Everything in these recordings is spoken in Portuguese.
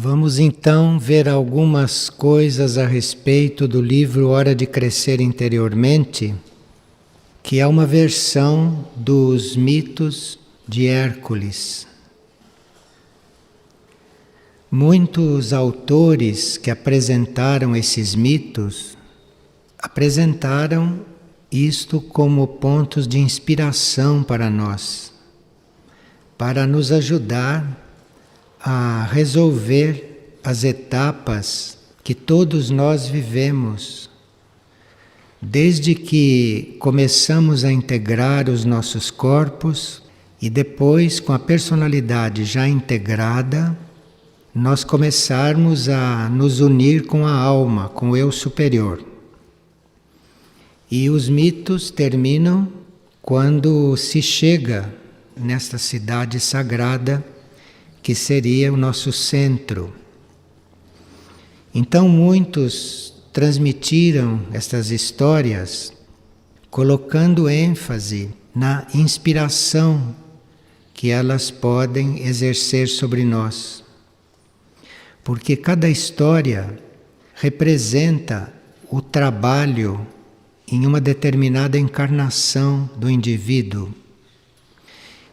Vamos então ver algumas coisas a respeito do livro Hora de Crescer Interiormente, que é uma versão dos mitos de Hércules. Muitos autores que apresentaram esses mitos apresentaram isto como pontos de inspiração para nós, para nos ajudar a resolver as etapas que todos nós vivemos, desde que começamos a integrar os nossos corpos e depois, com a personalidade já integrada, nós começarmos a nos unir com a alma, com o eu superior. E os mitos terminam quando se chega nesta cidade sagrada que seria o nosso centro. Então muitos transmitiram estas histórias colocando ênfase na inspiração que elas podem exercer sobre nós. Porque cada história representa o trabalho em uma determinada encarnação do indivíduo.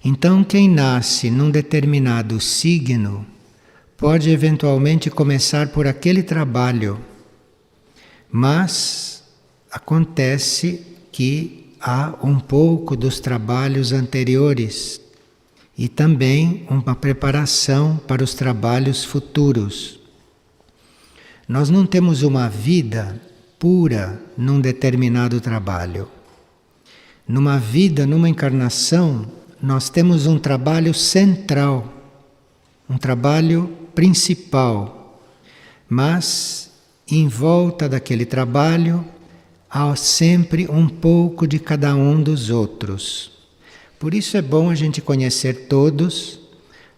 Então, quem nasce num determinado signo pode eventualmente começar por aquele trabalho, mas acontece que há um pouco dos trabalhos anteriores e também uma preparação para os trabalhos futuros. Nós não temos uma vida pura num determinado trabalho. Numa vida, numa encarnação, nós temos um trabalho central, um trabalho principal, mas em volta daquele trabalho há sempre um pouco de cada um dos outros. Por isso é bom a gente conhecer todos,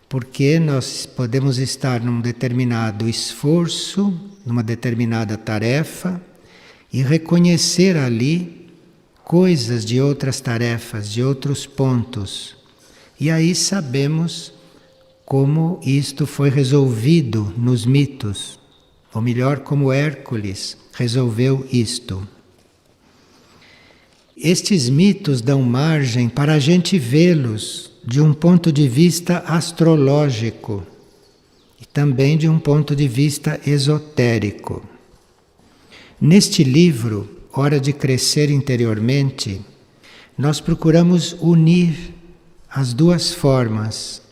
porque nós podemos estar num determinado esforço, numa determinada tarefa e reconhecer ali coisas de outras tarefas, de outros pontos. E aí sabemos como isto foi resolvido nos mitos, ou melhor, como Hércules resolveu isto. Estes mitos dão margem para a gente vê-los de um ponto de vista astrológico e também de um ponto de vista esotérico. Neste livro, Hora de Crescer Interiormente, nós procuramos unir as duas formas.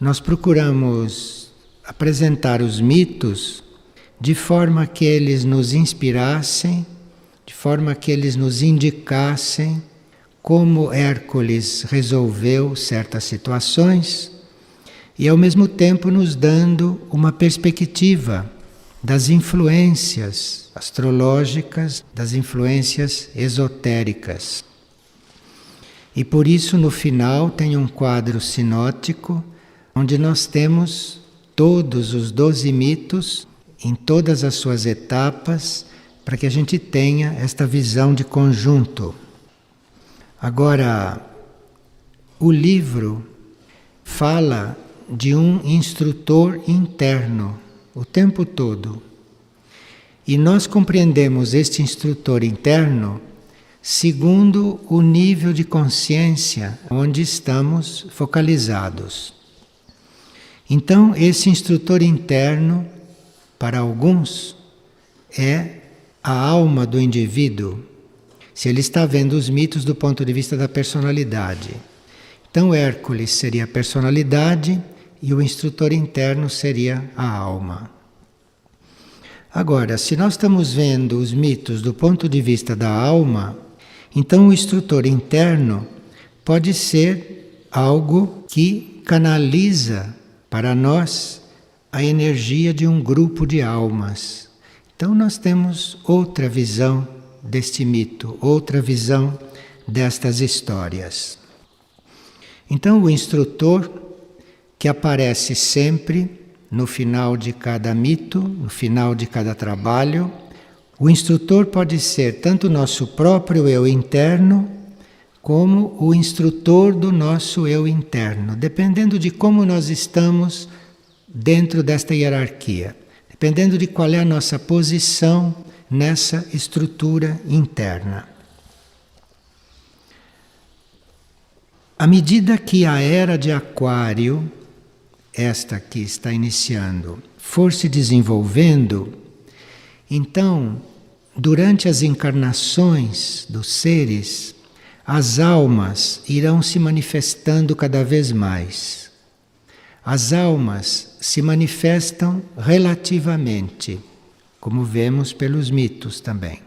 Nós procuramos apresentar os mitos de forma que eles nos inspirassem, de forma que eles nos indicassem como Hércules resolveu certas situações e ao mesmo tempo nos dando uma perspectiva das influências astrológicas, das influências esotéricas. E por isso no final tem um quadro sinótico onde nós temos todos os 12 mitos em todas as suas etapas para que a gente tenha esta visão de conjunto. Agora, o livro fala de um instrutor interno o tempo todo. E nós compreendemos este instrutor interno segundo o nível de consciência onde estamos focalizados. Então, esse instrutor interno, para alguns, é a alma do indivíduo, se ele está vendo os mitos do ponto de vista da personalidade. Então, Hércules seria a personalidade e o instrutor interno seria a alma. Agora, se nós estamos vendo os mitos do ponto de vista da alma, então o instrutor interno pode ser algo que canaliza para nós a energia de um grupo de almas. Então nós temos outra visão deste mito, outra visão destas histórias. Então o instrutor, que aparece sempre no final de cada mito, no final de cada trabalho, o instrutor pode ser tanto o nosso próprio eu interno, como o instrutor do nosso eu interno, dependendo de como nós estamos dentro desta hierarquia, dependendo de qual é a nossa posição nessa estrutura interna. À medida que a era de Aquário, esta que está iniciando, for se desenvolvendo, então, durante as encarnações dos seres, as almas irão se manifestando cada vez mais. As almas se manifestam relativamente, como vemos pelos mitos também.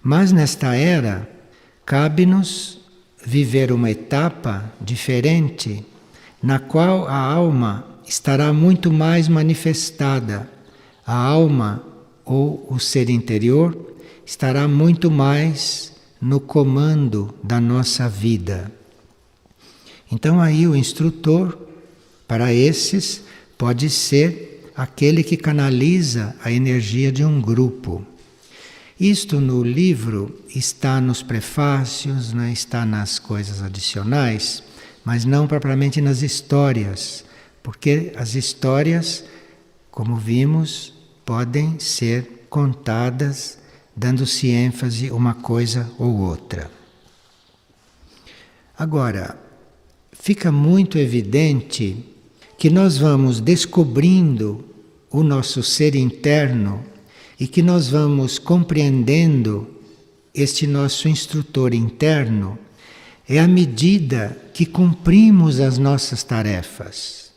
Mas nesta era, cabe-nos viver uma etapa diferente, na qual a alma estará muito mais manifestada. A alma, ou o ser interior, estará muito mais no comando da nossa vida. Então aí o instrutor, para esses, pode ser aquele que canaliza a energia de um grupo. Isto no livro está nos prefácios, né, está nas coisas adicionais, mas não propriamente nas histórias, porque as histórias, como vimos, podem ser contadas dando-se ênfase uma coisa ou outra. Agora, fica muito evidente que nós vamos descobrindo o nosso ser interno e que nós vamos compreendendo este nosso instrutor interno é à medida que cumprimos as nossas tarefas.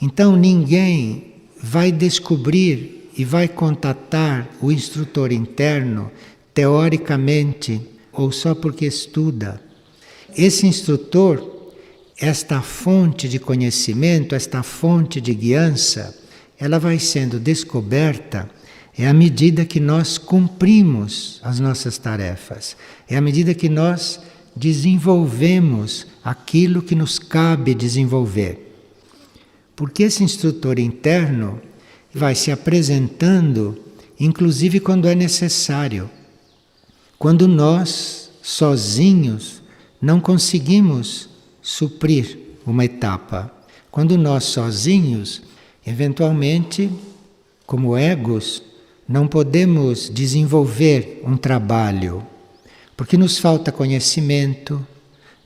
Então ninguém vai descobrir e vai contatar o instrutor interno teoricamente ou só porque estuda. Esse instrutor, esta fonte de conhecimento, esta fonte de guiança, ela vai sendo descoberta à medida que nós cumprimos as nossas tarefas, à medida que nós desenvolvemos aquilo que nos cabe desenvolver. Porque esse instrutor interno vai se apresentando, inclusive quando é necessário. Quando nós, sozinhos, não conseguimos suprir uma etapa. Quando nós, sozinhos, eventualmente, como egos, não podemos desenvolver um trabalho, porque nos falta conhecimento,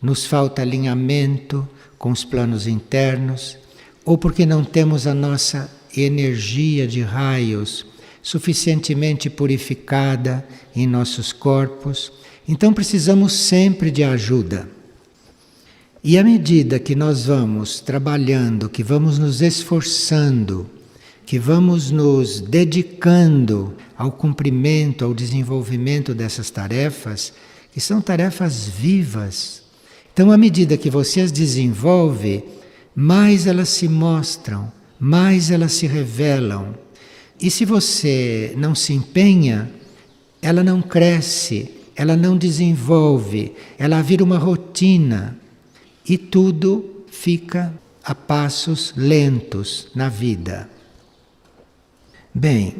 nos falta alinhamento com os planos internos, ou porque não temos a nossa energia de raios suficientemente purificada em nossos corpos. Então precisamos sempre de ajuda. E à medida que nós vamos trabalhando, que vamos nos esforçando, que vamos nos dedicando ao cumprimento, ao desenvolvimento dessas tarefas, que são tarefas vivas. Então, à medida que você as desenvolve, mais elas se mostram, mais elas se revelam. E se você não se empenha, ela não cresce, ela não desenvolve, ela vira uma rotina e tudo fica a passos lentos na vida. Bem,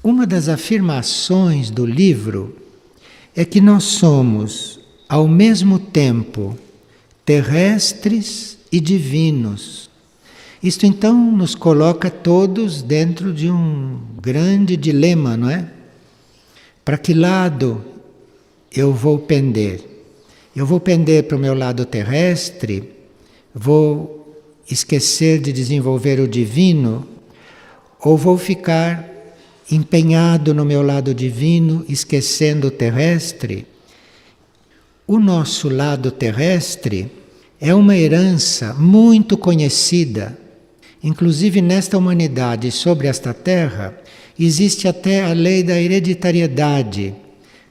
uma das afirmações do livro é que nós somos, ao mesmo tempo, terrestres e divinos. Isto então nos coloca todos dentro de um grande dilema, não é? Para que lado eu vou pender? Eu vou pender para o meu lado terrestre? Vou esquecer de desenvolver o divino? Ou vou ficar empenhado no meu lado divino, esquecendo o terrestre? O nosso lado terrestre é uma herança muito conhecida. Inclusive nesta humanidade, sobre esta terra, existe até a lei da hereditariedade,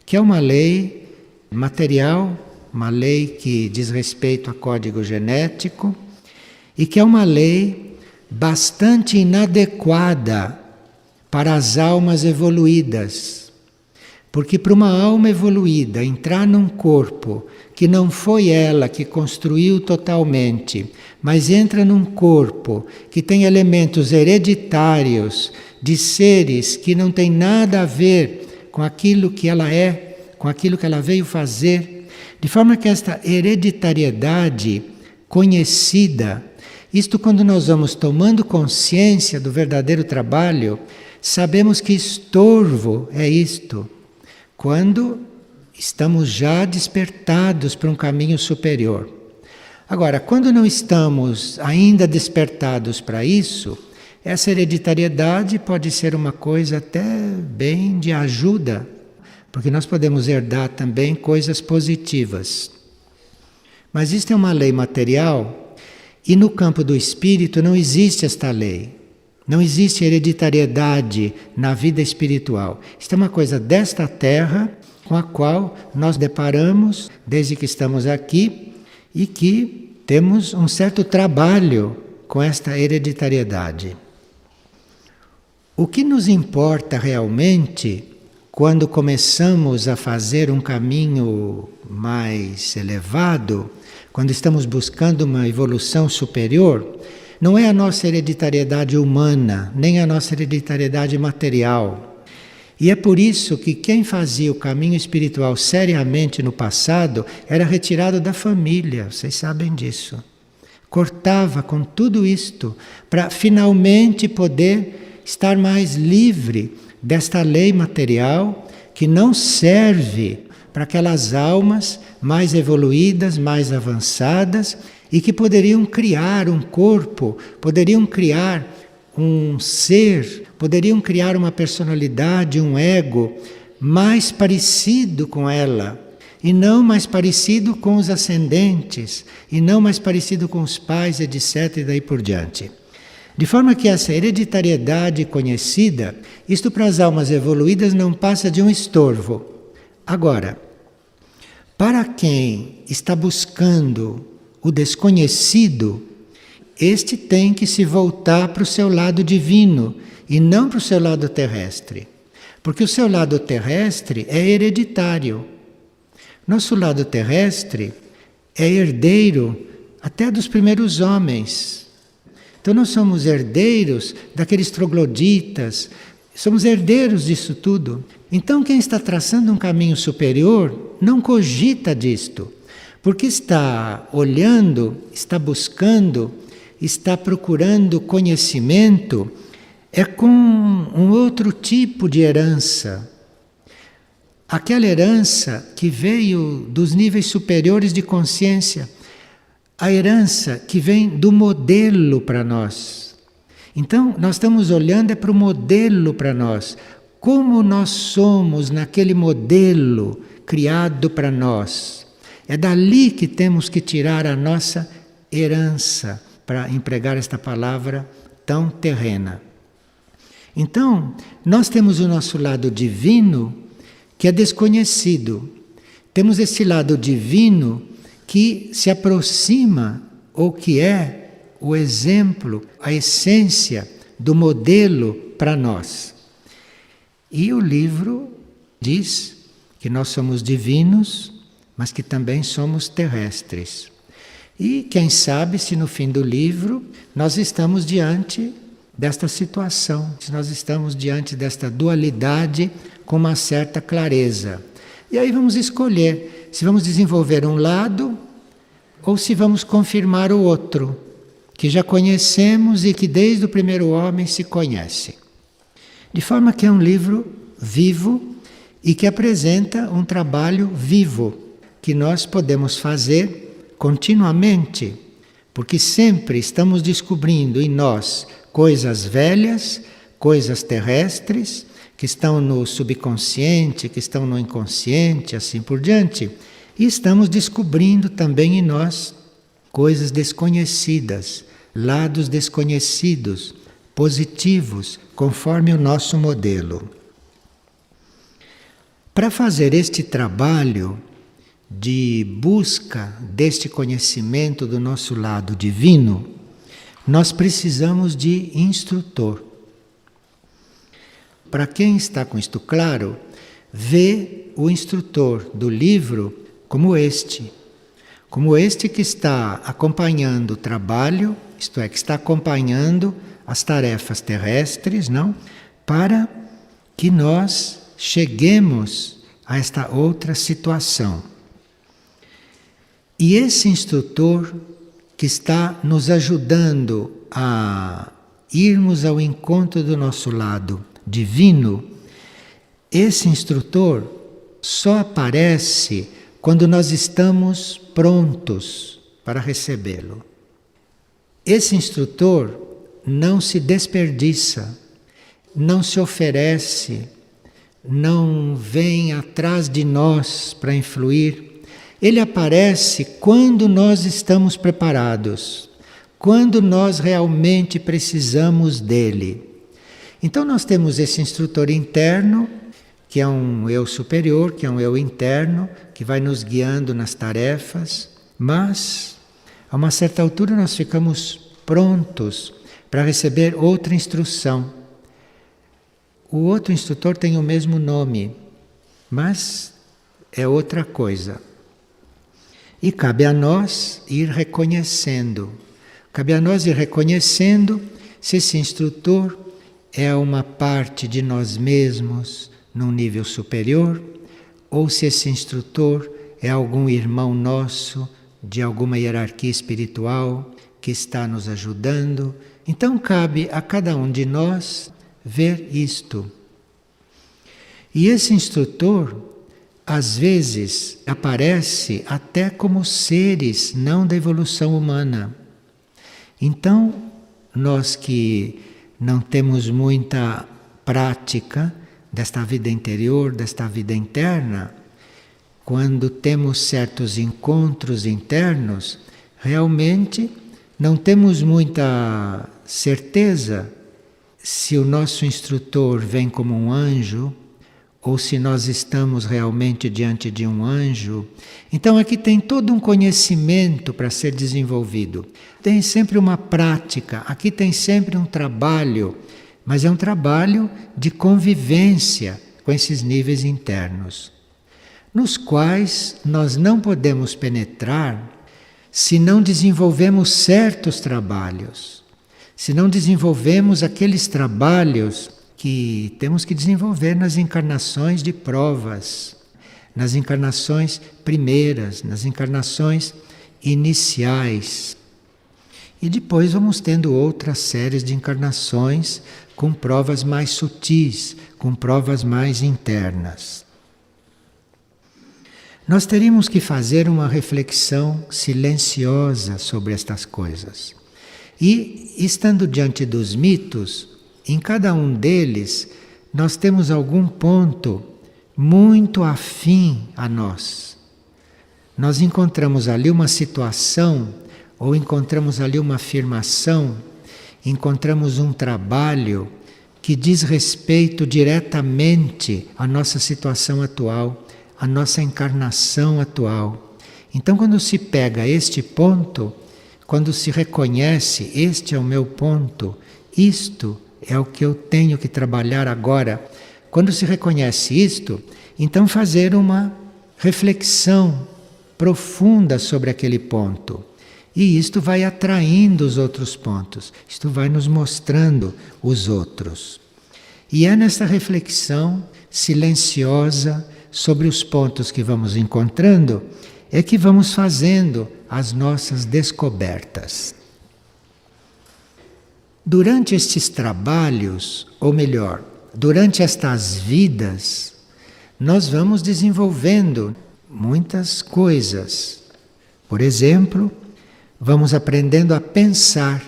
que é uma lei material, uma lei que diz respeito a código genético, e que é uma lei bastante inadequada para as almas evoluídas. Porque para uma alma evoluída entrar num corpo que não foi ela que construiu totalmente, mas entra num corpo que tem elementos hereditários de seres que não tem nada a ver com aquilo que ela é, com aquilo que ela veio fazer, de forma que esta hereditariedade conhecida Isto, quando nós vamos tomando consciência do verdadeiro trabalho, sabemos que estorvo é isto. Quando estamos já despertados para um caminho superior. Agora, quando não estamos ainda despertados para isso, essa hereditariedade pode ser uma coisa até bem de ajuda, porque nós podemos herdar também coisas positivas. Mas isto é uma lei material e no campo do espírito não existe esta lei. Não existe hereditariedade na vida espiritual. Isto é uma coisa desta terra com a qual nós deparamos desde que estamos aqui e que temos um certo trabalho com esta hereditariedade. O que nos importa realmente quando começamos a fazer um caminho mais elevado, quando estamos buscando uma evolução superior, não é a nossa hereditariedade humana, nem a nossa hereditariedade material. E é por isso que quem fazia o caminho espiritual seriamente no passado era retirado da família, vocês sabem disso. Cortava com tudo isto para finalmente poder estar mais livre desta lei material que não serve para aquelas almas mais evoluídas, mais avançadas e que poderiam criar um corpo, poderiam criar um ser, poderiam criar uma personalidade, um ego mais parecido com ela e não mais parecido com os ascendentes e não mais parecido com os pais, etc. e daí por diante. De forma que essa hereditariedade conhecida, isto para as almas evoluídas não passa de um estorvo. Agora, para quem está buscando o desconhecido, este tem que se voltar para o seu lado divino e não para o seu lado terrestre. Porque o seu lado terrestre é hereditário. Nosso lado terrestre é herdeiro até dos primeiros homens. Então nós somos herdeiros daqueles trogloditas, somos herdeiros disso tudo. Então quem está traçando um caminho superior não cogita disto, porque está olhando, está buscando, está procurando conhecimento, é com um outro tipo de herança. Aquela herança que veio dos níveis superiores de consciência, a herança que vem do modelo para nós. Então, nós estamos olhando para o modelo para nós. Como nós somos naquele modelo criado para nós. É dali que temos que tirar a nossa herança, para empregar esta palavra tão terrena. Então, nós temos o nosso lado divino, que é desconhecido. Temos esse lado divino que se aproxima, ou que é o exemplo, a essência do modelo para nós. E o livro diz que nós somos divinos, mas que também somos terrestres. E quem sabe se no fim do livro nós estamos diante desta situação, se nós estamos diante desta dualidade com uma certa clareza. E aí vamos escolher se vamos desenvolver um lado ou se vamos confirmar o outro, que já conhecemos e que desde o primeiro homem se conhece. De forma que é um livro vivo e que apresenta um trabalho vivo que nós podemos fazer continuamente, porque sempre estamos descobrindo em nós coisas velhas, coisas terrestres, que estão no subconsciente, que estão no inconsciente, assim por diante, e estamos descobrindo também em nós coisas desconhecidas, lados desconhecidos, positivos, conforme o nosso modelo. Para fazer este trabalho de busca deste conhecimento do nosso lado divino, nós precisamos de instrutor. Para quem está com isto claro, vê o instrutor do livro como este que está acompanhando o trabalho, isto é, que está acompanhando as tarefas terrestres, não? Para que nós cheguemos a esta outra situação. E esse instrutor que está nos ajudando a irmos ao encontro do nosso lado divino, esse instrutor só aparece quando nós estamos prontos para recebê-lo. Esse instrutor não se desperdiça, não se oferece, não vem atrás de nós para influir. Ele aparece quando nós estamos preparados, quando nós realmente precisamos dele. Então nós temos esse instrutor interno, que é um eu superior, que é um eu interno, que vai nos guiando nas tarefas, mas a uma certa altura nós ficamos prontos para receber outra instrução. O outro instrutor tem o mesmo nome, mas é outra coisa. E cabe a nós ir reconhecendo. Cabe a nós ir reconhecendo se esse instrutor é uma parte de nós mesmos num nível superior, ou se esse instrutor é algum irmão nosso de alguma hierarquia espiritual que está nos ajudando. Então cabe a cada um de nós ver isto. E esse instrutor, às vezes, aparece até como seres não da evolução humana. Então, nós que não temos muita prática desta vida interior, desta vida interna, quando temos certos encontros internos, realmente não temos muita certeza se o nosso instrutor vem como um anjo ou se nós estamos realmente diante de um anjo. Então aqui tem todo um conhecimento para ser desenvolvido. Tem sempre uma prática, aqui tem sempre um trabalho, mas é um trabalho de convivência com esses níveis internos, nos quais nós não podemos penetrar se não desenvolvemos certos trabalhos, se não desenvolvemos aqueles trabalhos que temos que desenvolver nas encarnações de provas, nas encarnações primeiras, nas encarnações iniciais. E depois vamos tendo outras séries de encarnações com provas mais sutis, com provas mais internas. Nós teríamos que fazer uma reflexão silenciosa sobre estas coisas. E, estando diante dos mitos, em cada um deles, nós temos algum ponto muito afim a nós. Nós encontramos ali uma situação, ou encontramos ali uma afirmação, encontramos um trabalho que diz respeito diretamente à nossa situação atual, à nossa encarnação atual. Então, quando se pega este ponto, quando se reconhece, este é o meu ponto, isto é o que eu tenho que trabalhar agora. Quando se reconhece isto, então fazer uma reflexão profunda sobre aquele ponto. E isto vai atraindo os outros pontos, isto vai nos mostrando os outros. E é nessa reflexão silenciosa sobre os pontos que vamos encontrando, é que vamos fazendo as nossas descobertas. Durante estes trabalhos, ou melhor, durante estas vidas, nós vamos desenvolvendo muitas coisas. Por exemplo, vamos aprendendo a pensar.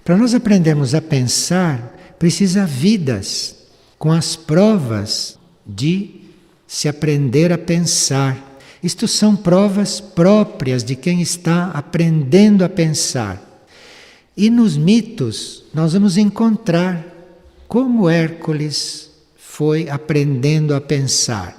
Para nós aprendermos a pensar, precisa vidas com as provas de se aprender a pensar. Isto são provas próprias de quem está aprendendo a pensar. E nos mitos nós vamos encontrar como Hércules foi aprendendo a pensar.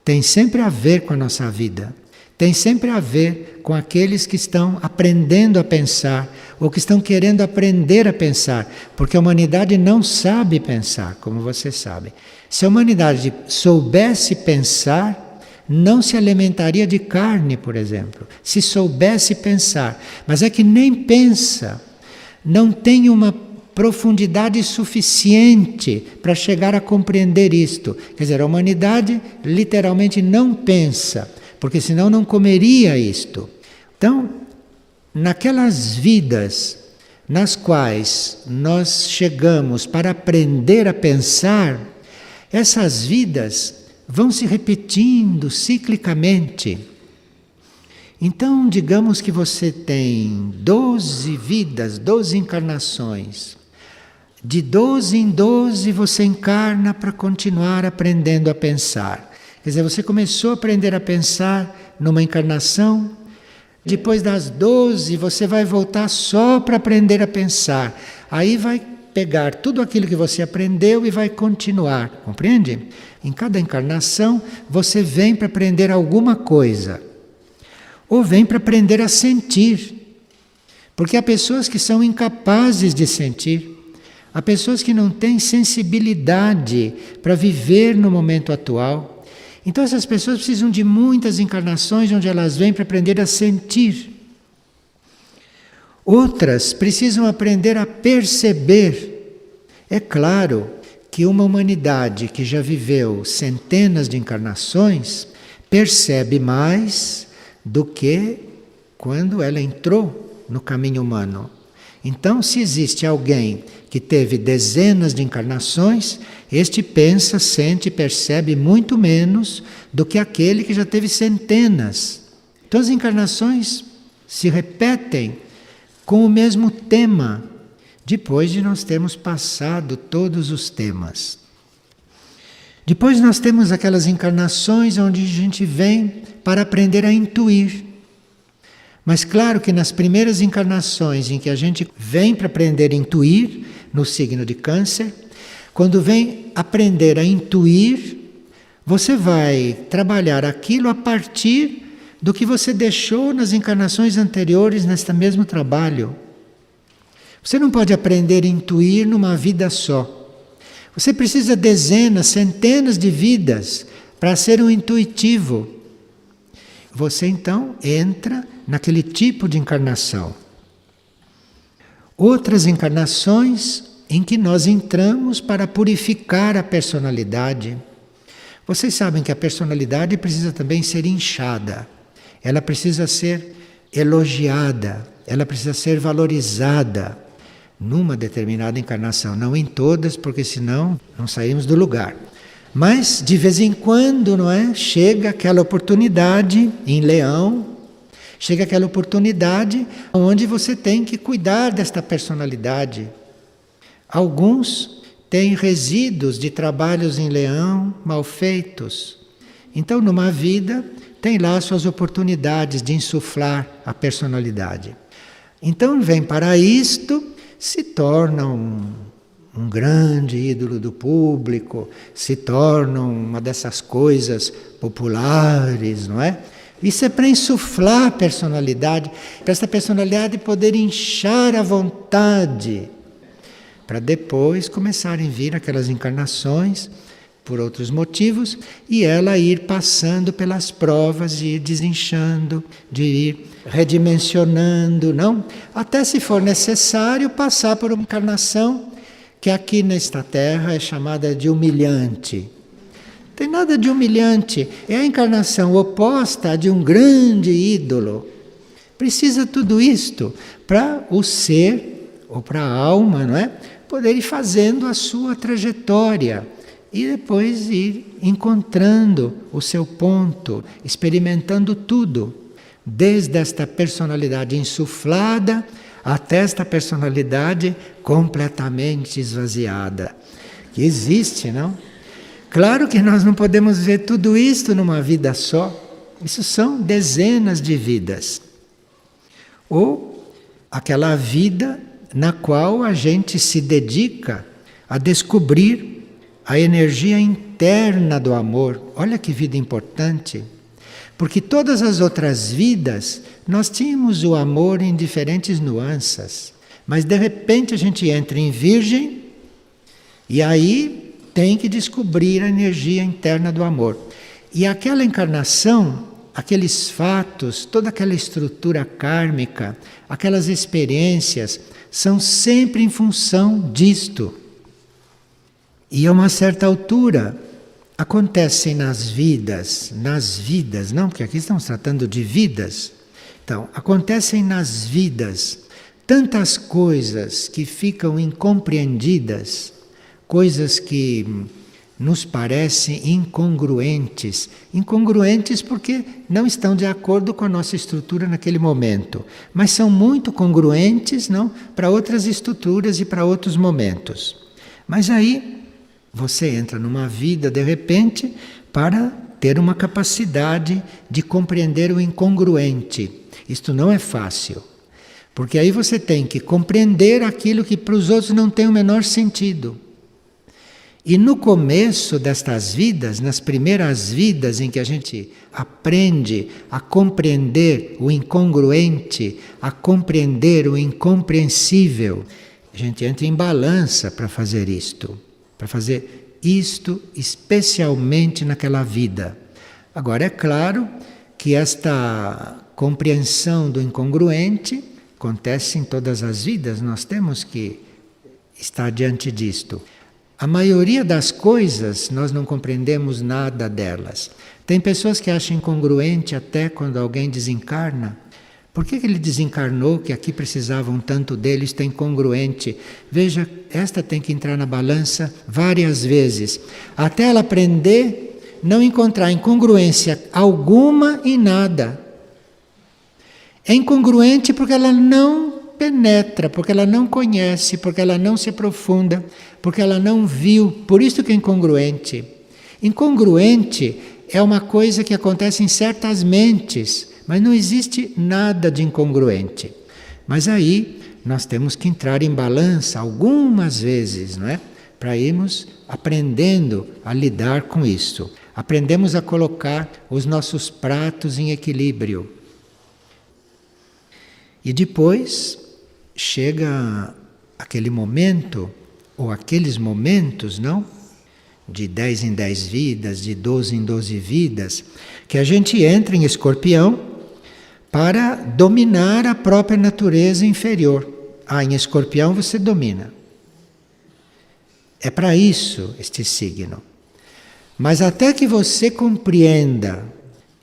Tem sempre a ver com a nossa vida. Tem sempre a ver com aqueles que estão aprendendo a pensar ou que estão querendo aprender a pensar, porque a humanidade não sabe pensar, como você sabe. Se a humanidade soubesse pensar, não se alimentaria de carne, por exemplo. Se soubesse pensar, mas é que nem pensa, não tem uma profundidade suficiente para chegar a compreender isto. Quer dizer, a humanidade literalmente não pensa, porque senão não comeria isto. Então, naquelas vidas nas quais nós chegamos para aprender a pensar, essas vidas vão se repetindo ciclicamente. Então, digamos que você tem 12 vidas, 12 encarnações. De 12 em 12 você encarna para continuar aprendendo a pensar. Quer dizer, você começou a aprender a pensar numa encarnação, depois das 12 você vai voltar só para aprender a pensar. Aí vai pegar tudo aquilo que você aprendeu e vai continuar, compreende? Em cada encarnação você vem para aprender alguma coisa. Ou vem para aprender a sentir. Porque há pessoas que são incapazes de sentir. Há pessoas que não têm sensibilidade para viver no momento atual. Então essas pessoas precisam de muitas encarnações onde elas vêm para aprender a sentir. Outras precisam aprender a perceber. É claro que uma humanidade que já viveu centenas de encarnações percebe mais do que quando ela entrou no caminho humano. Então, se existe alguém que teve dezenas de encarnações, este pensa, sente e percebe muito menos do que aquele que já teve centenas. Então, as encarnações se repetem com o mesmo tema, depois de nós termos passado todos os temas. Depois nós temos aquelas encarnações onde a gente vem para aprender a intuir. Mas claro que nas primeiras encarnações em que a gente vem para aprender a intuir, no signo de Câncer, quando vem aprender a intuir, você vai trabalhar aquilo a partir do que você deixou nas encarnações anteriores neste mesmo trabalho. Você não pode aprender a intuir numa vida só. Você precisa dezenas, centenas de vidas para ser um intuitivo. Você então entra naquele tipo de encarnação. Outras encarnações em que nós entramos para purificar a personalidade. Vocês sabem que a personalidade precisa também ser inchada. Ela precisa ser elogiada, ela precisa ser valorizada numa determinada encarnação, não em todas, porque senão não saímos do lugar. Mas de vez em quando, não é? Chega aquela oportunidade em Leão, chega aquela oportunidade onde você tem que cuidar desta personalidade. Alguns têm resíduos de trabalhos em Leão mal feitos. Então, numa vida, tem lá suas oportunidades de insuflar a personalidade. Então, vem para isto, se torna um grande ídolo do público, se torna uma dessas coisas populares, não é? Isso é para insuflar a personalidade, para essa personalidade poder inchar a vontade, para depois começarem a vir aquelas encarnações por outros motivos e ela ir passando pelas provas, de ir desinchando, de ir redimensionando, não? Até se for necessário passar por uma encarnação que aqui nesta terra é chamada de humilhante. Não tem nada de humilhante, é a encarnação oposta a de um grande ídolo. Precisa tudo isto para o ser, ou para a alma, não é? Poder ir fazendo a sua trajetória e depois ir encontrando o seu ponto, experimentando tudo, desde esta personalidade insuflada até esta personalidade completamente esvaziada, que existe, não? Claro que nós não podemos ver tudo isto numa vida só, isso são dezenas de vidas. Ou aquela vida na qual a gente se dedica a descobrir a energia interna do amor. Olha que vida importante. Porque todas as outras vidas nós tínhamos o amor em diferentes nuances. Mas de repente a gente entra em Virgem e aí tem que descobrir a energia interna do amor. E aquela encarnação, aqueles fatos, toda aquela estrutura kármica, aquelas experiências, são sempre em função disto. E a uma certa altura, acontecem nas vidas, não, porque aqui estamos tratando de vidas, Então, acontecem nas vidas tantas coisas que ficam incompreendidas, coisas que nos parecem incongruentes. Incongruentes porque não estão de acordo com a nossa estrutura naquele momento, mas são muito congruentes, não, para outras estruturas e para outros momentos. Mas aí você entra numa vida de repente para ter uma capacidade de compreender o incongruente. Isto não é fácil, porque aí você tem que compreender aquilo que para os outros não tem o menor sentido. E no começo destas vidas, nas primeiras vidas em que a gente aprende a compreender o incongruente, a compreender o incompreensível, a gente entra em balança para fazer isto, especialmente naquela vida. Agora, é claro que esta compreensão do incongruente acontece em todas as vidas, nós temos que estar diante disto. A maioria das coisas nós não compreendemos nada delas. Tem pessoas que acham incongruente até quando alguém desencarna. Por que ele desencarnou, que aqui precisavam tanto dele, isto é incongruente? Veja, esta tem que entrar na balança várias vezes, até ela aprender não encontrar incongruência alguma em nada. É incongruente porque ela não penetra, porque ela não conhece, porque ela não se aprofunda, porque ela não viu. Por isso que é incongruente. Incongruente é uma coisa que acontece em certas mentes, mas não existe nada de incongruente. Mas aí nós temos que entrar em balança algumas vezes, não é? Para irmos aprendendo a lidar com isso. Aprendemos a colocar os nossos pratos em equilíbrio. E depois chega aquele momento, ou aqueles momentos, não? De 10 em 10 vidas, de 12 em 12 vidas, que a gente entra em Escorpião para dominar a própria natureza inferior. Em Escorpião você domina. É para isso este signo. Mas até que você compreenda,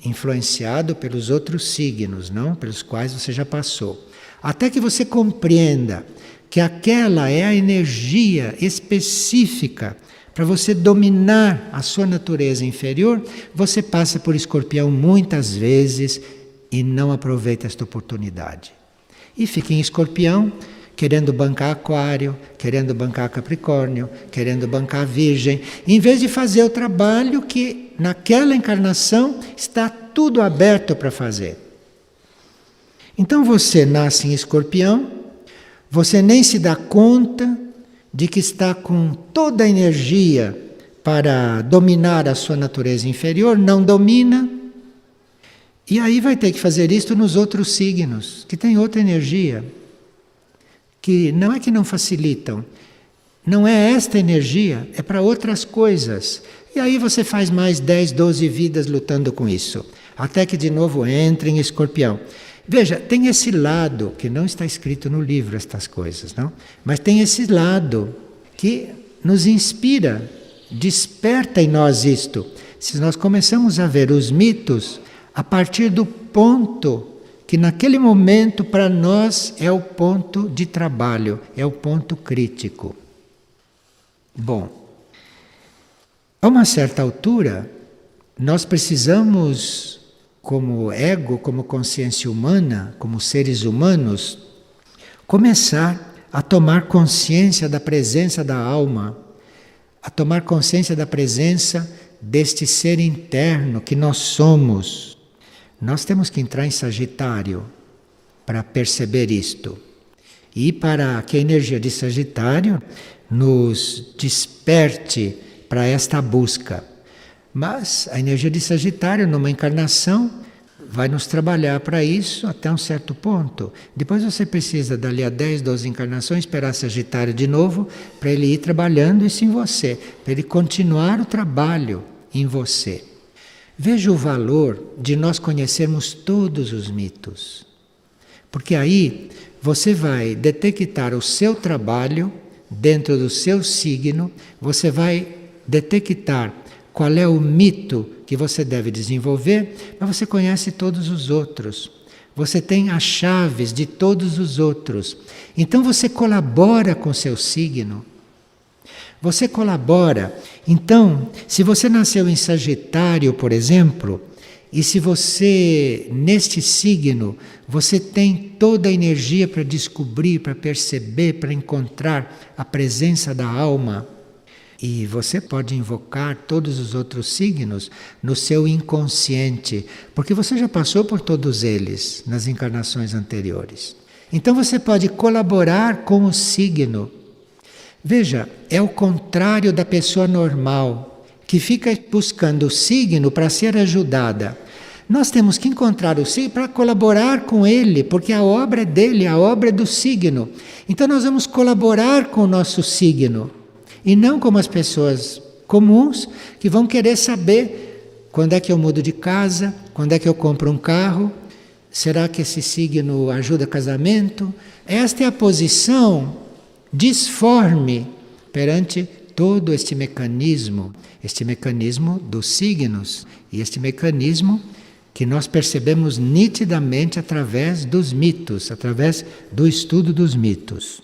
influenciado pelos outros signos, não? Pelos quais você já passou. Até que você compreenda que aquela é a energia específica para você dominar a sua natureza inferior, você passa por Escorpião muitas vezes e não aproveita esta oportunidade. E fica em Escorpião, querendo bancar Aquário, querendo bancar Capricórnio, querendo bancar Virgem, em vez de fazer o trabalho que naquela encarnação está tudo aberto para fazer. Então você nasce em Escorpião, você nem se dá conta de que está com toda a energia para dominar a sua natureza inferior, não domina, e aí vai ter que fazer isto nos outros signos, que têm outra energia, que não é que não facilitam, não é esta energia, é para outras coisas. E aí você faz mais 10, 12 vidas lutando com isso, até que de novo entra em Escorpião. Veja, tem esse lado, que não está escrito no livro estas coisas, não? Mas tem esse lado que nos inspira, desperta em nós isto. Se nós começamos a ver os mitos a partir do ponto que naquele momento para nós é o ponto de trabalho, é o ponto crítico. Bom, a uma certa altura, nós precisamos, como ego, como consciência humana, como seres humanos, começar a tomar consciência da presença da alma, a tomar consciência da presença deste ser interno que nós somos. Nós temos que entrar em Sagitário para perceber isto. E para que a energia de Sagitário nos desperte para esta busca. Mas a energia de Sagitário, numa encarnação, vai nos trabalhar para isso até um certo ponto. Depois você precisa, dali a 10, 12 encarnações, esperar Sagitário de novo, para ele ir trabalhando isso em você, para ele continuar o trabalho em você. Veja o valor de nós conhecermos todos os mitos. Porque aí você vai detectar o seu trabalho dentro do seu signo, você vai detectar qual é o mito que você deve desenvolver, mas você conhece todos os outros. você tem as chaves de todos os outros. Então você colabora com seu signo. Você colabora. Então, se você nasceu em Sagitário, por exemplo, e se você, neste signo, você tem toda a energia para descobrir, para perceber, para encontrar a presença da alma, e você pode invocar todos os outros signos no seu inconsciente, porque você já passou por todos eles nas encarnações anteriores. Então você pode colaborar com o signo. Veja, é o contrário da pessoa normal, que fica buscando o signo para ser ajudada. Nós temos que encontrar o signo para colaborar com ele, porque a obra é dele, a obra é do signo. Então nós vamos colaborar com o nosso signo. E não como as pessoas comuns que vão querer saber quando é que eu mudo de casa, quando é que eu compro um carro, será que esse signo ajuda casamento? Esta é a posição disforme perante todo este mecanismo dos signos e este mecanismo que nós percebemos nitidamente através dos mitos, através do estudo dos mitos.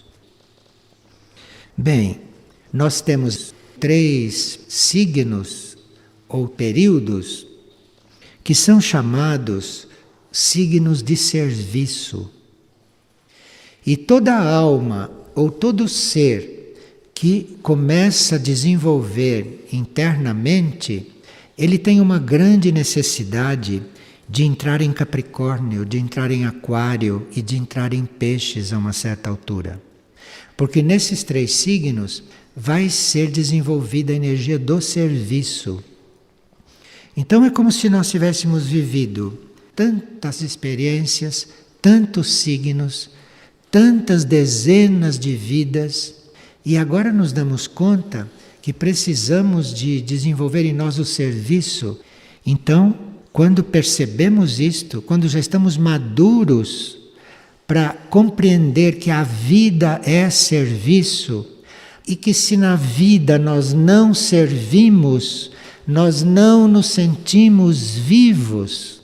Bem, nós temos 3 signos ou períodos que são chamados signos de serviço. E toda alma ou todo ser que começa a desenvolver internamente, ele tem uma grande necessidade de entrar em Capricórnio, de entrar em Aquário e de entrar em Peixes a uma certa altura. Porque nesses 3 signos vai ser desenvolvida a energia do serviço. Então é como se nós tivéssemos vivido tantas experiências, tantos signos, tantas dezenas de vidas, e agora nos damos conta que precisamos de desenvolver em nós o serviço. Então, quando percebemos isto, quando já estamos maduros para compreender que a vida é serviço, e que se na vida nós não servimos, nós não nos sentimos vivos.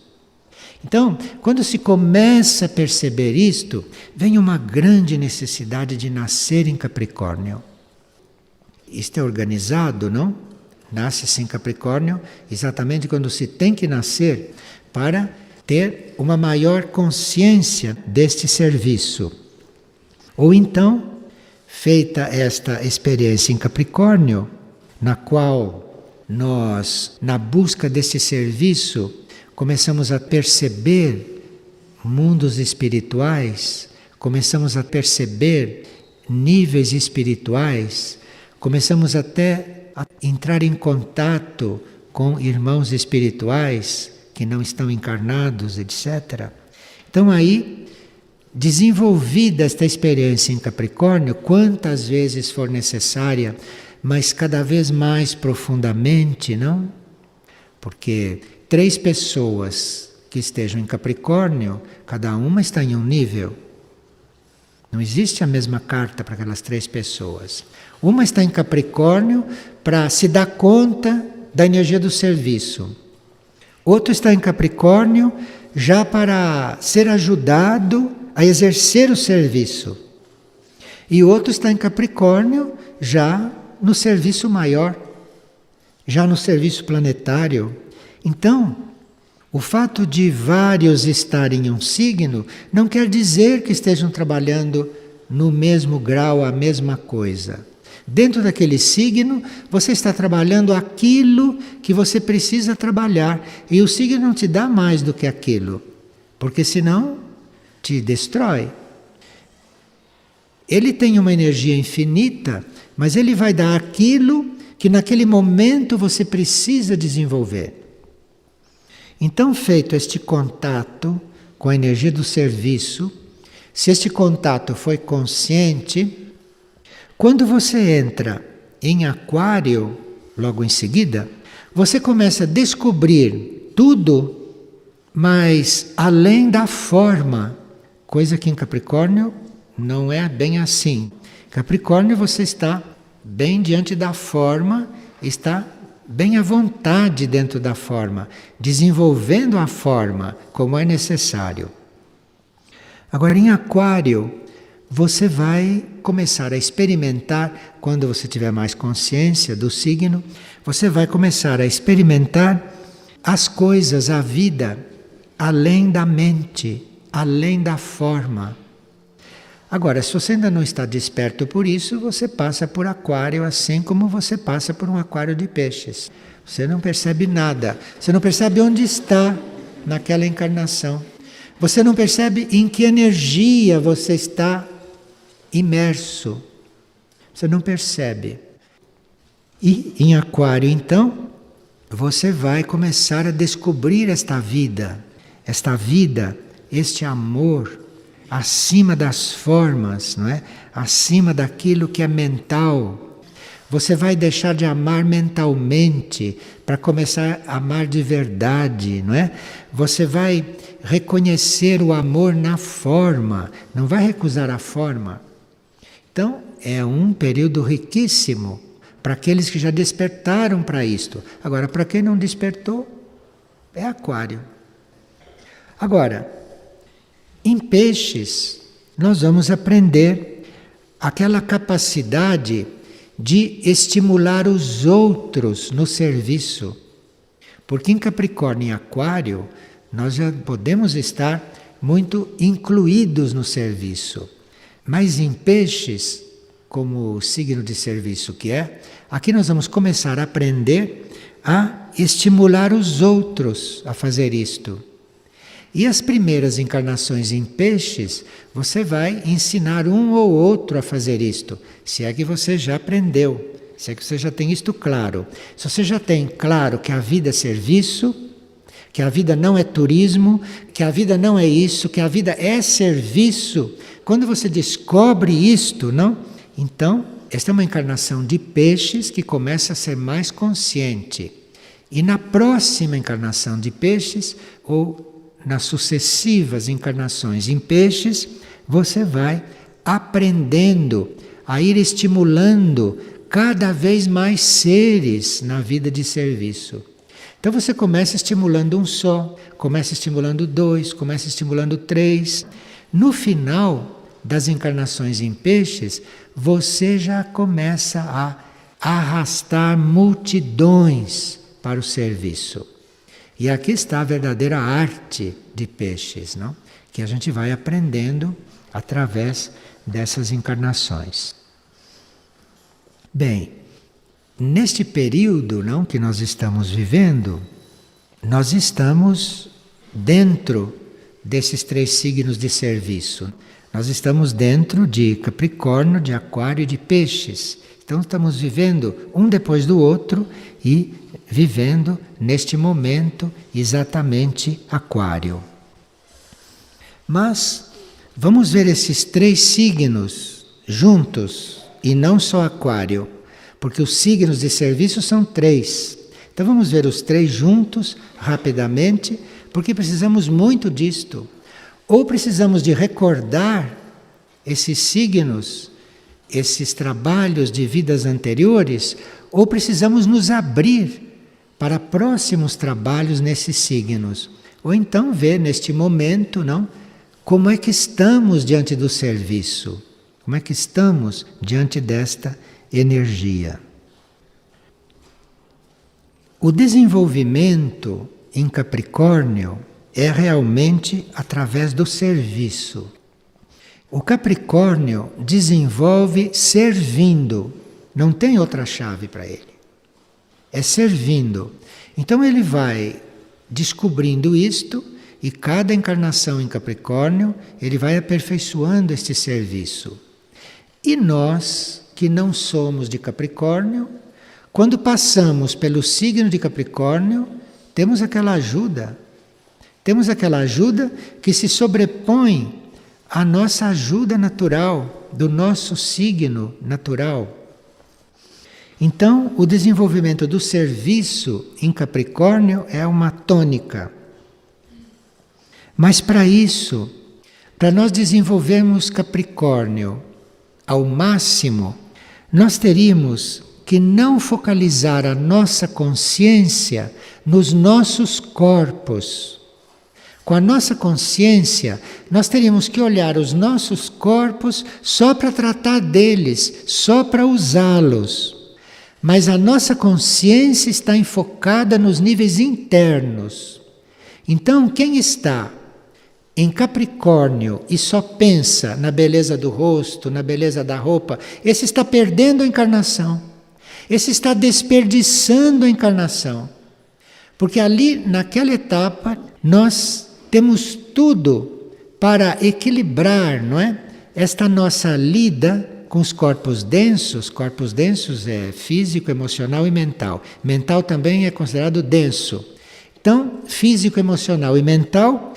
Então, quando se começa a perceber isto, vem uma grande necessidade de nascer em Capricórnio. Isto é organizado, não? Nasce-se em Capricórnio exatamente quando se tem que nascer para ter uma maior consciência deste serviço. Ou então, feita esta experiência em Capricórnio, na qual nós, na busca desse serviço, começamos a perceber mundos espirituais, começamos a perceber níveis espirituais, começamos até a entrar em contato com irmãos espirituais que não estão encarnados, etc. Então aí, desenvolvida esta experiência em Capricórnio, quantas vezes for necessária, mas cada vez mais profundamente, não? Porque 3 pessoas que estejam em Capricórnio, cada uma está em um nível. Não existe a mesma carta para aquelas 3 pessoas. Uma está em Capricórnio para se dar conta da energia do serviço. Outro está em Capricórnio já para ser ajudado a exercer o serviço. E outro está em Capricórnio já no serviço maior, já no serviço planetário. Então, o fato de vários estarem em um signo não quer dizer que estejam trabalhando no mesmo grau, a mesma coisa. Dentro daquele signo, você está trabalhando aquilo que você precisa trabalhar. E o signo não te dá mais do que aquilo, porque senão te destrói. Ele tem uma energia infinita, mas ele vai dar aquilo que naquele momento você precisa desenvolver. Então, feito este contato com a energia do serviço, se este contato foi consciente, quando você entra em Aquário, logo em seguida, você começa a descobrir tudo, mas além da forma, coisa que em Capricórnio não é bem assim. Capricórnio você está bem diante da forma, está bem à vontade dentro da forma, desenvolvendo a forma como é necessário. Agora, em Aquário, você vai começar a experimentar, quando você tiver mais consciência do signo, você vai começar a experimentar as coisas, a vida, além da mente, além da forma. Agora, se você ainda não está desperto por isso, você passa por Aquário assim como você passa por um aquário de peixes. Você não percebe nada, você não percebe onde está naquela encarnação. Você não percebe em que energia você está imerso. Você não percebe. E em Aquário, então, você vai começar a descobrir esta vida, este amor acima das formas, não é? Acima daquilo que é mental. Você vai deixar de amar mentalmente para começar a amar de verdade, não é? Você vai reconhecer o amor na forma, não vai recusar a forma. Então, é um período riquíssimo para aqueles que já despertaram para isto. Agora, para quem não despertou, é Aquário. Agora, em Peixes, nós vamos aprender aquela capacidade de estimular os outros no serviço. Porque em Capricórnio e Aquário, nós já podemos estar muito incluídos no serviço. Mas em Peixes, como o signo de serviço que é, aqui nós vamos começar a aprender a estimular os outros a fazer isto. E as primeiras encarnações em Peixes, você vai ensinar um ou outro a fazer isto, se é que você já aprendeu, se é que você já tem isto claro. Se você já tem claro que a vida é serviço, que a vida não é turismo, que a vida não é isso, que a vida é serviço, quando você descobre isto, não? Então, esta é uma encarnação de Peixes que começa a ser mais consciente. E na próxima encarnação de Peixes, ou nas sucessivas encarnações em Peixes, você vai aprendendo a ir estimulando cada vez mais seres na vida de serviço. Então você começa estimulando um só, começa estimulando dois, começa estimulando três. No final das encarnações em Peixes, você já começa a arrastar multidões para o serviço. E aqui está a verdadeira arte de Peixes, não? Que a gente vai aprendendo através dessas encarnações. Bem, neste período, não, que nós estamos vivendo, nós estamos dentro desses 3 signos de serviço. Nós estamos dentro de Capricórnio, de Aquário e de Peixes. Então estamos vivendo um depois do outro e vivendo neste momento exatamente Aquário. Mas vamos ver esses 3 signos juntos e não só Aquário, porque os signos de serviço são 3. Então vamos ver os 3 juntos rapidamente, porque precisamos muito disto. Ou precisamos de recordar esses signos, esses trabalhos de vidas anteriores, ou precisamos nos abrir para próximos trabalhos nesses signos. Ou então ver neste momento, não, como é que estamos diante do serviço, como é que estamos diante desta energia. O desenvolvimento em Capricórnio é realmente através do serviço. O Capricórnio desenvolve servindo, não tem outra chave para ele. É servindo. Então ele vai descobrindo isto e cada encarnação em Capricórnio ele vai aperfeiçoando este serviço. E nós, que não somos de Capricórnio, quando passamos pelo signo de Capricórnio, temos aquela ajuda. Temos aquela ajuda que se sobrepõe à nossa ajuda natural, do nosso signo natural. Então, o desenvolvimento do serviço em Capricórnio é uma tônica. Mas para isso, para nós desenvolvermos Capricórnio ao máximo, nós teríamos que não focalizar a nossa consciência nos nossos corpos. Com a nossa consciência, nós teríamos que olhar os nossos corpos só para tratar deles, só para usá-los. Mas a nossa consciência está enfocada nos níveis internos. Então, quem está em Capricórnio e só pensa na beleza do rosto, na beleza da roupa, esse está perdendo a encarnação. Esse está desperdiçando a encarnação. Porque ali, naquela etapa, nós temos tudo para equilibrar, não é? Esta nossa lida com os corpos densos. Corpos densos é físico, emocional e mental. Mental também é considerado denso. Então, físico, emocional e mental,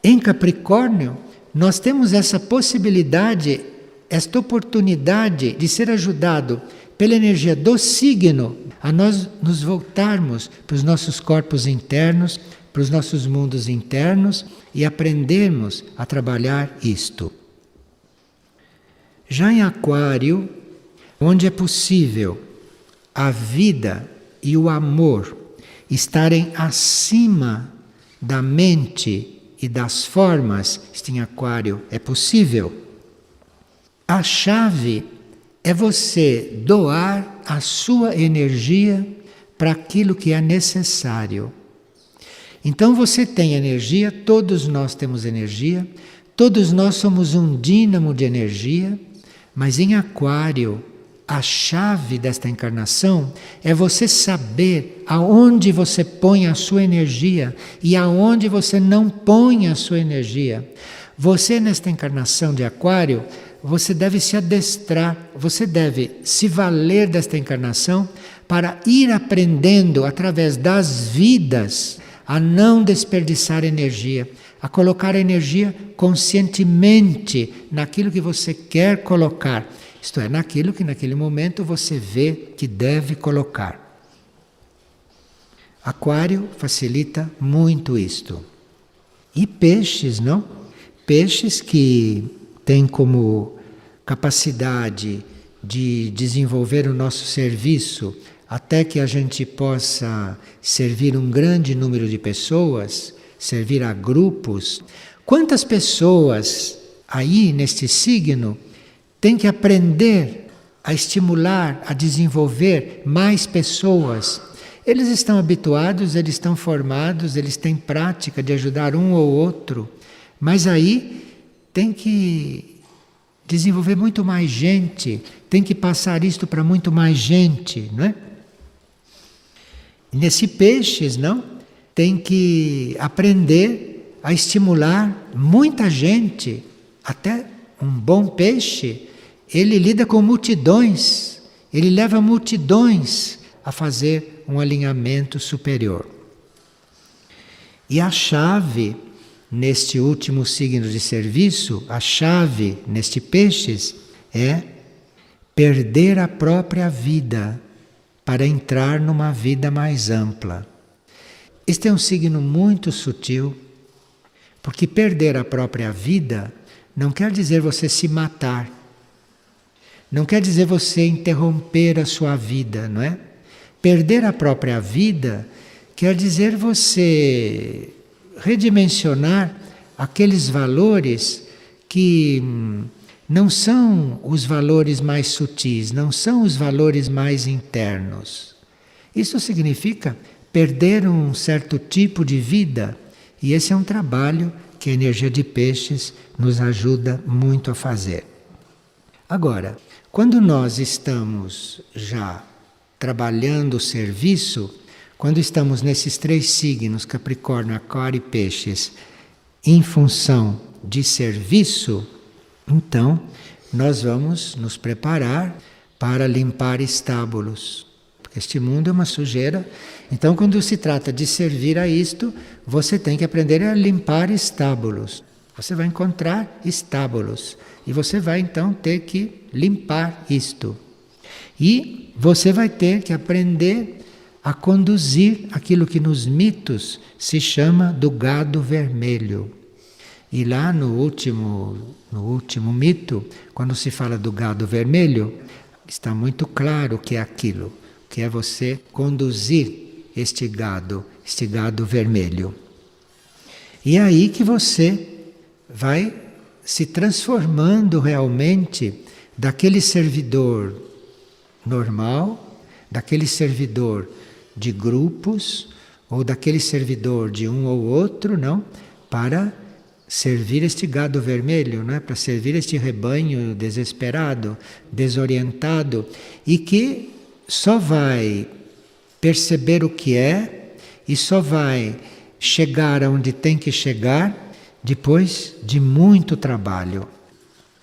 em Capricórnio, nós temos essa possibilidade, esta oportunidade de ser ajudado pela energia do signo a nós nos voltarmos para os nossos corpos internos, para os nossos mundos internos e aprendermos a trabalhar isto. Já em Aquário, onde é possível a vida e o amor estarem acima da mente e das formas, isto em Aquário é possível. A chave é você doar a sua energia para aquilo que é necessário. Então você tem energia, todos nós temos energia, todos nós somos um dínamo de energia, mas em Aquário, a chave desta encarnação é você saber aonde você põe a sua energia e aonde você não põe a sua energia. Você, nesta encarnação de Aquário, você deve se adestrar, você deve se valer desta encarnação para ir aprendendo através das vidas a não desperdiçar energia, a colocar energia conscientemente naquilo que você quer colocar, isto é, naquilo que naquele momento você vê que deve colocar. Aquário facilita muito isto. E peixes, não? Peixes que têm como capacidade de desenvolver o nosso serviço até que a gente possa servir um grande número de pessoas, servir a grupos. Quantas pessoas aí neste signo têm que aprender a estimular, a desenvolver mais pessoas? Eles estão habituados, eles estão formados, eles têm prática de ajudar um ou outro, mas aí tem que desenvolver muito mais gente, tem que passar isto para muito mais gente, não é? Nesse peixes, não? Tem que aprender a estimular muita gente. Até um bom peixe, ele lida com multidões, ele leva multidões a fazer um alinhamento superior. E a chave neste último signo de serviço, a chave neste peixes é perder a própria vida para entrar numa vida mais ampla. Este é um signo muito sutil, porque perder a própria vida não quer dizer você se matar, não quer dizer você interromper a sua vida, não é? Perder a própria vida quer dizer você redimensionar aqueles valores que não são os valores mais sutis, não são os valores mais internos. Isso significa perder um certo tipo de vida, e esse é um trabalho que a energia de peixes nos ajuda muito a fazer. Agora, quando nós estamos já trabalhando o serviço, quando estamos nesses três signos, Capricórnio, Aquário e Peixes, em função de serviço, então nós vamos nos preparar para limpar estábulos. Porque este mundo é uma sujeira. Então, quando se trata de servir a isto, você tem que aprender a limpar estábulos. Você vai encontrar estábulos. E você vai então ter que limpar isto. E você vai ter que aprender a conduzir aquilo que nos mitos se chama do gado vermelho. E lá no último mito, quando se fala do gado vermelho, está muito claro o que é aquilo, que é você conduzir este gado vermelho. E é aí que você vai se transformando realmente daquele servidor normal, daquele servidor de grupos, ou daquele servidor de um ou outro, não, para servir este gado vermelho, não é? Para servir este rebanho desesperado, desorientado, e que só vai perceber o que é e só vai chegar aonde tem que chegar depois de muito trabalho.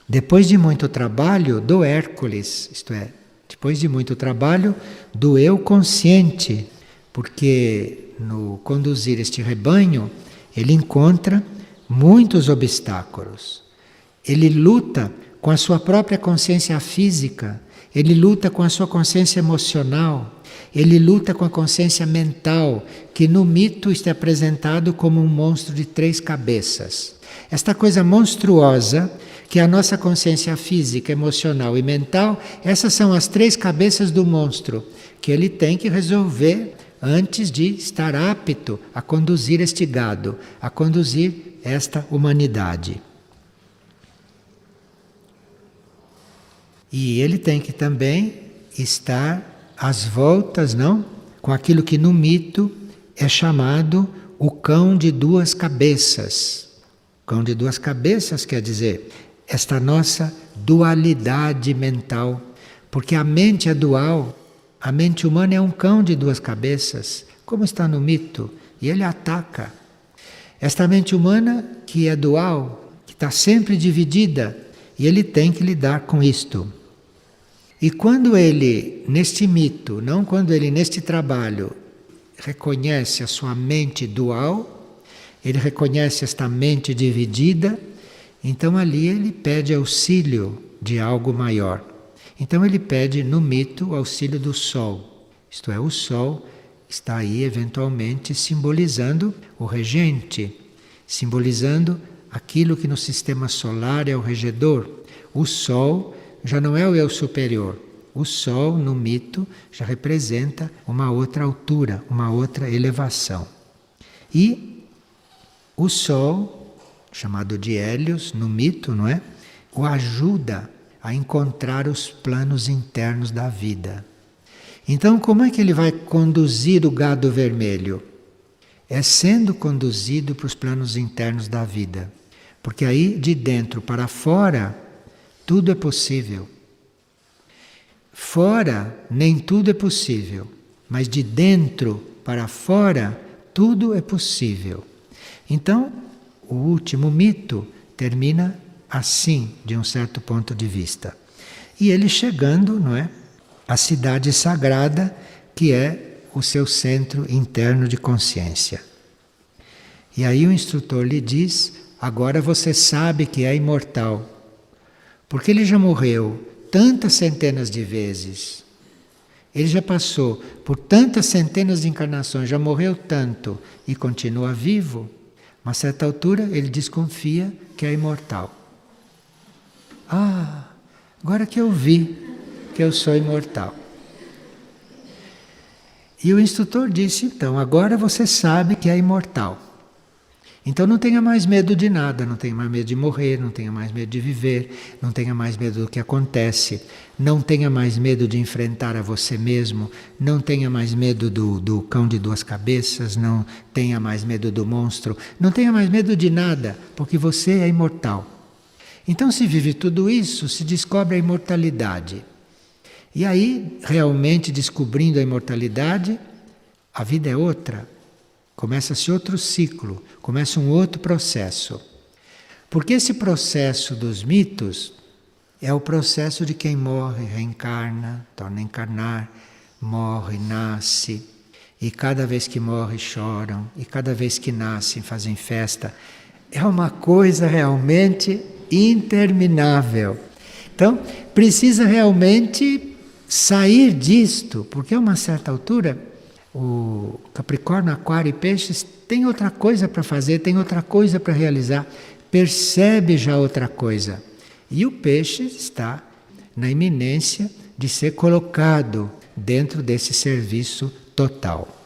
Depois de muito trabalho do Hércules, isto é, depois de muito trabalho do eu consciente, porque no conduzir este rebanho ele encontra muitos obstáculos. Ele luta com a sua própria consciência física, ele luta com a sua consciência emocional, ele luta com a consciência mental, que no mito está apresentado como um monstro de 3 cabeças. Esta coisa monstruosa, que é a nossa consciência física, emocional e mental, essas são as 3 cabeças do monstro, que ele tem que resolver antes de estar apto a conduzir este gado, a conduzir esta humanidade. E ele tem que também estar às voltas, não? Com aquilo que no mito é chamado o cão de 2 cabeças. O cão de 2 cabeças quer dizer esta nossa dualidade mental, porque a mente é dual. A mente humana é um cão de 2 cabeças, como está no mito, e ele ataca. Esta mente humana que é dual, que está sempre dividida, e ele tem que lidar com isto. E quando ele, neste mito, não quando ele neste trabalho, reconhece a sua mente dual, ele reconhece esta mente dividida, então ali ele pede auxílio de algo maior. Então ele pede no mito o auxílio do Sol. Isto é, o Sol está aí eventualmente simbolizando o regente, simbolizando aquilo que no sistema solar é o regedor. O Sol já não é o eu superior. O Sol no mito já representa uma outra altura, uma outra elevação. E o Sol, chamado de Hélios no mito, não é? O ajuda a encontrar os planos internos da vida. Então, como é que ele vai conduzir o gado vermelho? É sendo conduzido para os planos internos da vida. Porque aí, de dentro para fora, tudo é possível. Fora, nem tudo é possível. Mas de dentro para fora, tudo é possível. Então, o último mito termina assim, de um certo ponto de vista. E ele chegando, não é, à cidade sagrada, que é o seu centro interno de consciência. E aí o instrutor lhe diz: agora você sabe que é imortal, porque ele já morreu tantas centenas de vezes. Ele já passou por tantas centenas de encarnações, já morreu tanto e continua vivo. A uma certa altura ele desconfia que é imortal. Ah, agora que eu vi que eu sou imortal. E o instrutor disse, então, agora você sabe que é imortal. Então não tenha mais medo de nada, não tenha mais medo de morrer, não tenha mais medo de viver, não tenha mais medo do que acontece, não tenha mais medo de enfrentar a você mesmo, não tenha mais medo do cão de 2 cabeças, não tenha mais medo do monstro, não tenha mais medo de nada, porque você é imortal. Então se vive tudo isso, se descobre a imortalidade. E aí, realmente descobrindo a imortalidade, a vida é outra. Começa-se outro ciclo, começa um outro processo. Porque esse processo dos mitos é o processo de quem morre, reencarna, torna a encarnar, morre, nasce. E cada vez que morre choram, e cada vez que nascem fazem festa. É uma coisa realmente interminável. Então, precisa realmente sair disto, porque a uma certa altura o Capricórnio, Aquário e Peixes tem outra coisa para fazer, tem outra coisa para realizar, percebe já outra coisa. E o Peixe está na iminência de ser colocado dentro desse serviço total.